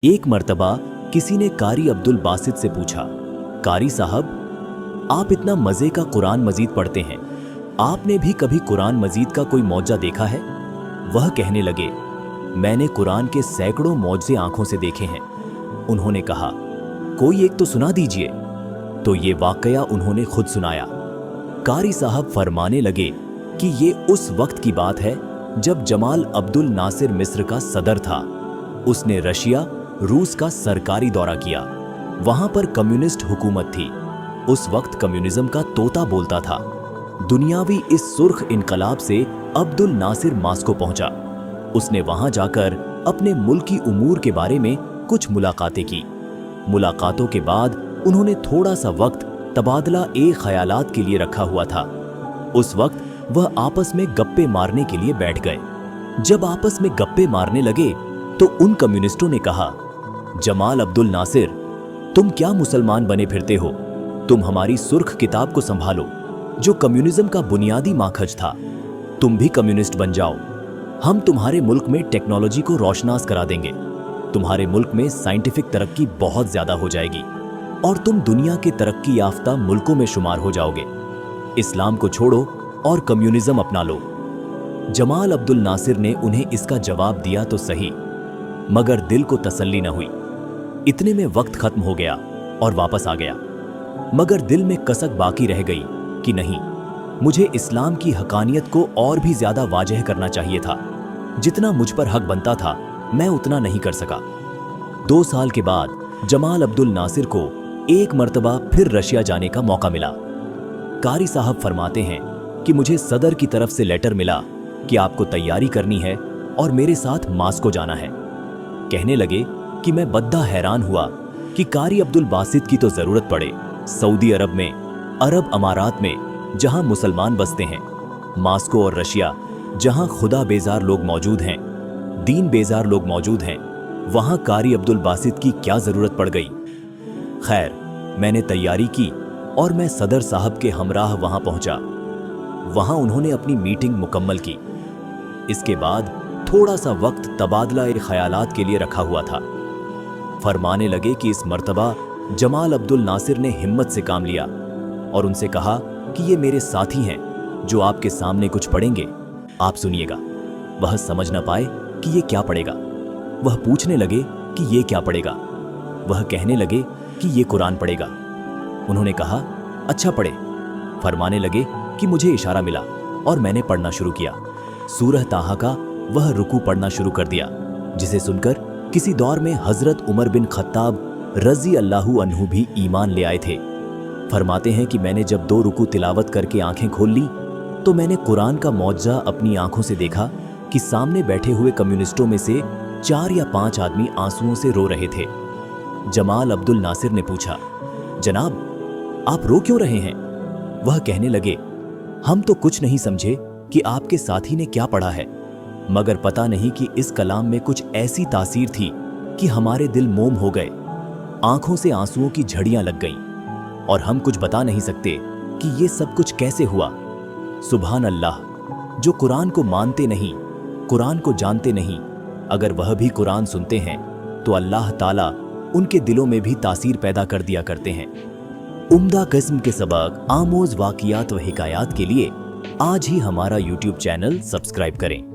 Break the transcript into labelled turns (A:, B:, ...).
A: एक मर्तबा किसी ने कारी अब्दुल बासित से पूछा, कारी साहब, आप इतना मजे का कुरान मजीद पढ़ते हैं, आपने भी कभी कुरान मजीद का कोई मौजा देखा है? वह कहने लगे, मैंने कुरान के सैकड़ों मौजे आंखों से देखे हैं। उन्होंने कहा, कोई एक तो सुना दीजिए। तो ये वाकया उन्होंने खुद सुनाया। कारी साहब फरमाने लगे कि ये उस वक्त की बात है जब जमाल अब्दुल नासिर मिस्र का सदर था। उसने रशिया, रूस का सरकारी दौरा किया। वहां पर कम्युनिस्ट हुकूमत थी। उस वक्त कम्युनिज्म का तोता बोलता था। दुनियावी इस सुर्ख इनकलाब से अब्दुल नासिर मास्को पहुंचा। उसने वहां जाकर अपने मुल्क की उमूर के बारे में कुछ मुलाकातें की। मुलाकातों के बाद उन्होंने थोड़ा सा वक्त तबादला ए ख्यालात के लिए रखा हुआ था। उस वक्त वह आपस में गप्पे मारने के लिए बैठ गए। जब आपस में गप्पे मारने लगे तो उन कम्युनिस्टों ने कहा, जमाल अब्दुल नासिर, तुम क्या मुसलमान बने फिरते हो? तुम हमारी सुर्ख किताब को संभालो, जो कम्युनिज्म का बुनियादी माखज था। तुम भी कम्युनिस्ट बन जाओ। हम तुम्हारे मुल्क में टेक्नोलॉजी को रोशनास करा देंगे। तुम्हारे मुल्क में साइंटिफिक तरक्की बहुत ज्यादा हो जाएगी और तुम दुनिया के तरक्की याफ्ता मुल्कों में शुमार हो जाओगे। इस्लाम को छोड़ो और कम्युनिज्म अपना लो। जमाल अब्दुल नासिर ने उन्हें इसका जवाब दिया तो सही, मगर दिल को तसल्ली न हुई। इतने में वक्त खत्म हो गया और वापस आ गया, मगर दिल में कसक बाकी रह गई कि नहीं, मुझे इस्लाम की हकानियत को और भी ज्यादा वाजह करना चाहिए था। जितना मुझ पर हक बनता था मैं उतना नहीं कर सका। 2 साल के बाद जमाल अब्दुल नासिर को एक मर्तबा फिर रशिया जाने का मौका मिला। कारी साहब फरमाते हैं कि मुझे सदर की तरफ से लेटर मिला कि आपको तैयारी करनी है और मेरे साथ मास्को जाना है। कहने लगे कि मैं बद्दा हैरान हुआ कि कारी अब्दुल बासित की तो जरूरत पड़े सऊदी अरब में, अरब अमारात में, जहां मुसलमान बसते हैं, मास्को और रशिया जहां खुदा बेजार लोग मौजूद हैं, दीन बेजार लोग मौजूद हैं, वहां कारी अब्दुल बासित की क्या जरूरत पड़ गई। खैर, मैंने तैयारी की और मैं सदर साहब के हमराह वहां पहुंचा। वहां उन्होंने अपनी मीटिंग मुकम्मल की। इसके बाद थोड़ा सा वक्त तबादला ए ख्यालात के लिए रखा हुआ था। फरमाने लगे कि इस मर्तबा जमाल अब्दुल नासिर ने हिम्मत से काम लिया और उनसे कहा कि ये मेरे साथी हैं जो आपके सामने कुछ पढ़ेंगे, आप सुनिएगा। वह समझ न पाए कि ये क्या पढ़ेगा। वह पूछने लगे कि ये क्या पढ़ेगा। वह कहने लगे कि ये कुरान पढ़ेगा। उन्होंने कहा, अच्छा पढ़े। फरमाने लगे कि मुझे इशारा मिला और मैंने पढ़ना शुरू किया। सूरह ताहा का वह रुकू पढ़ना शुरू कर दिया, जिसे सुनकर किसी दौर में हजरत उमर बिन खत्ताब रजी अल्लाहु अन्हु भी ईमान ले आए थे। फरमाते हैं कि मैंने जब 2 रुकू तिलावत करके आंखें खोल ली तो मैंने कुरान का मौजज़ा अपनी आंखों से देखा कि सामने बैठे हुए कम्युनिस्टों में से 4 या 5 आदमी आंसुओं से रो रहे थे। जमाल अब्दुल नासिर ने पूछा, जनाब, आप रो क्यों रहे हैं? वह कहने लगे, हम तो कुछ नहीं समझे कि आपके साथी ने क्या पढ़ा है, मगर पता नहीं कि इस कलाम में कुछ ऐसी तासीर थी कि हमारे दिल मोम हो गए, आंखों से आंसुओं की झड़ियां लग गईं और हम कुछ बता नहीं सकते कि ये सब कुछ कैसे हुआ। सुभान अल्लाह, जो कुरान को मानते नहीं, कुरान को जानते नहीं, अगर वह भी कुरान सुनते हैं तो अल्लाह ताला उनके दिलों में भी तासीर पैदा कर दिया करते हैं। उम्दा किस्म के सबक, आमोज वाक़ियात व हिकायात के लिए आज ही हमारा YouTube चैनल सब्सक्राइब करें।